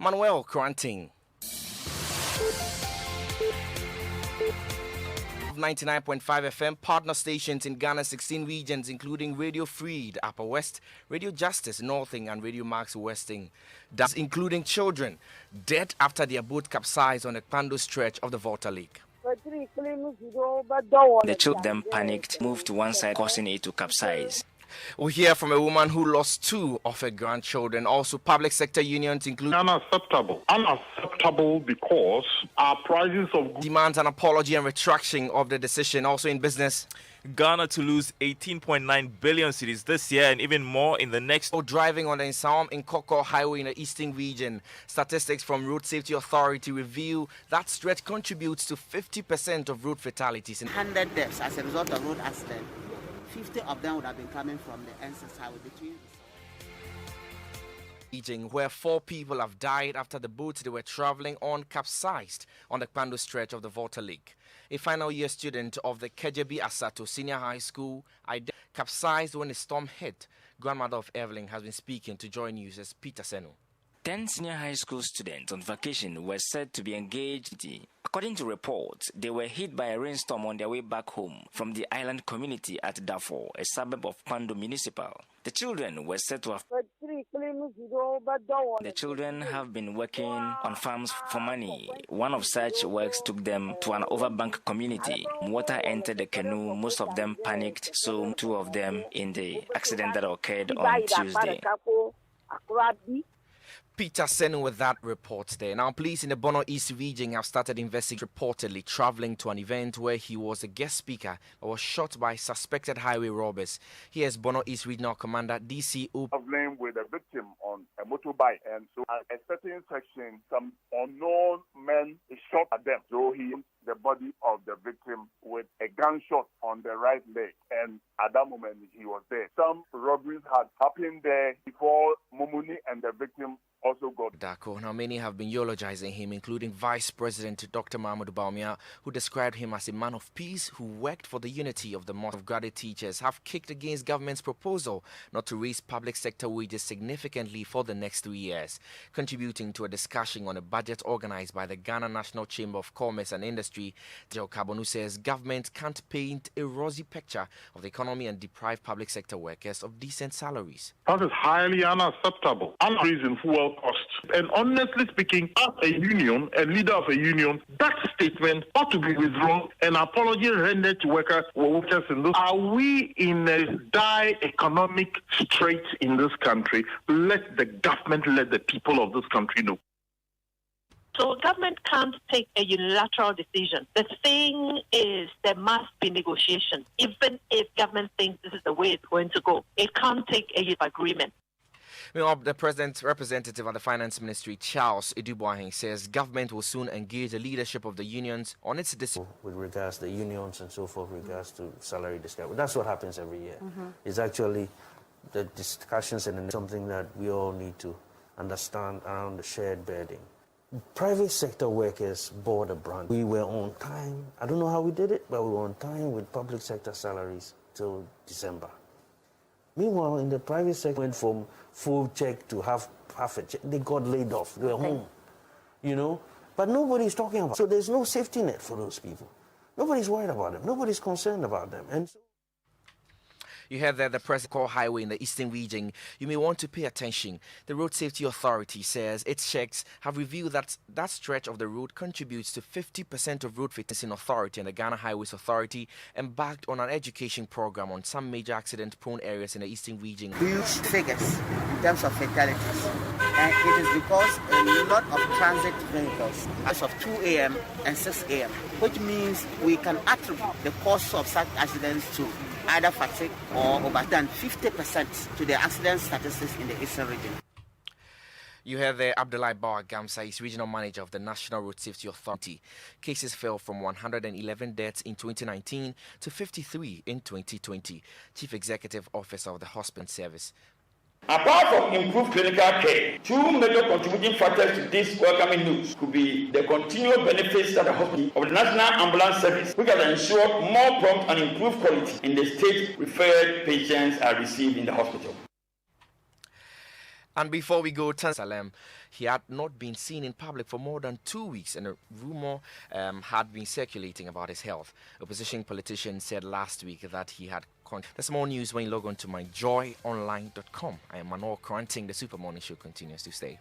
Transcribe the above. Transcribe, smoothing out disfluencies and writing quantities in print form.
Manuel Kranting. 99.5 FM, partner stations in Ghana's 16 regions, including Radio Freed, Upper West, Radio Justice, Northing, and Radio Max Westing. That's including children dead after their boat capsized on the Kpando stretch of the Volta Lake. The children panicked, moved to one side, causing it to capsize. We hear from a woman who lost 2 of her grandchildren. Also, public sector unions include unacceptable because our prices of demands an apology and retraction of the decision. Also in business, Ghana to lose 18.9 billion cedis this year and even more in the next. Driving on the Nsawam Nkoko Highway in the eastern region. Statistics from Road Safety Authority reveal that stretch contributes to 50% of road fatalities. 100 deaths as a result of road accident. 50 of them would have been coming from the NSS Highway between region, where 4 people have died after the boat they were traveling on capsized on the Kpando stretch of the Volta Lake. A final year student of the Kejebi Asato Senior High School capsized when a storm hit. Grandmother of Evelyn has been speaking to Joy News' Peter Senu. 10 senior high school students on vacation were said to be engaged. According to reports, they were hit by a rainstorm on their way back home from the island community at Darfur, a suburb of Kpando Municipal. The children were said to have been working on farms for money. One of such works took them to an overbank community. Water entered the canoe, most of them panicked, so 2 of them in the accident that occurred on Tuesday. Peter Senu with that report there. Now, police in the Bono East region have started investigating reportedly traveling to an event where he was a guest speaker but was shot by suspected highway robbers. Here's Bono East Regional Commander DCO. Traveling with a victim on a motorbike, and so at a certain section, some unknown men shot at them. So he hit the body of the victim with a gunshot on the right leg, and at that moment he was dead. Some robberies had happened there before Mumuni and the victim also got Dako. Now, many have been eulogizing him, including Vice President Dr. Mahmoud Baumia, who described him as a man of peace who worked for the unity of the most of graduate teachers, have kicked against government's proposal not to raise public sector wages significantly for the next 3 years. Contributing to a discussion on a budget organized by the Ghana National Chamber of Commerce and Industry, Joe Kabonu says government can't paint a rosy picture of the economy and deprive public sector workers of decent salaries. That is highly unacceptable. Unreasoned fuel costs. And honestly speaking, as a union, a leader of a union, that statement ought to be withdrawn. An apology rendered to workers in this. Are we in a dire economic strait in this country? Let the government, let the people of this country know. So government can't take a unilateral decision. The thing is there must be negotiation. Even if government thinks this is the way it's going to go, it can't take a agreement. Meanwhile, the president's representative at the Finance Ministry, Charles Idubuahin, says government will soon engage the leadership of the unions on its decision. With regards to the unions and so forth, with regards to salary discussion. That's what happens every year. It's actually the discussions and something that we all need to understand around the shared burden. Private sector workers bore the brunt. We were on time. I don't know how we did it, but we were on time with public sector salaries till December. Meanwhile, in the private sector, went from full check to half a check. They got laid off. They were home, But nobody's talking about it. So there's no safety net for those people. Nobody's worried about them. Nobody's concerned about them. And so You heard that the President Highway in the eastern region. You may want to pay attention. The Road Safety Authority says its checks have revealed that that stretch of the road contributes to 50% of road fatalities. Authority and the Ghana Highways Authority embarked on an education program on some major accident-prone areas in the eastern region. Huge figures in terms of fatalities. And it is because a lot of transit vehicles as of 2 a.m. and 6 a.m., which means we can attribute the cause of such accidents to either fatigue or over than 50% to the accident statistics in the eastern region. You heard there Abdullah Bawa Gamsa is regional manager of the National Road Safety Authority. Cases fell from 111 deaths in 2019 to 53 in 2020. Chief Executive Officer of the Hospital Service. Apart from improved clinical care, 2 major contributing factors to this welcoming news could be the continual benefits at the hospital of the National Ambulance Service, which has ensured more prompt and improved quality in the state referred patients are received in the hospital. And before we go, Salem, he had not been seen in public for more than 2 weeks, and a rumor had been circulating about his health. Opposition politicians said last week that he had. There's more news when you log on to myjoyonline.com. I am Manor Kranting. The Super Morning Show continues to stay.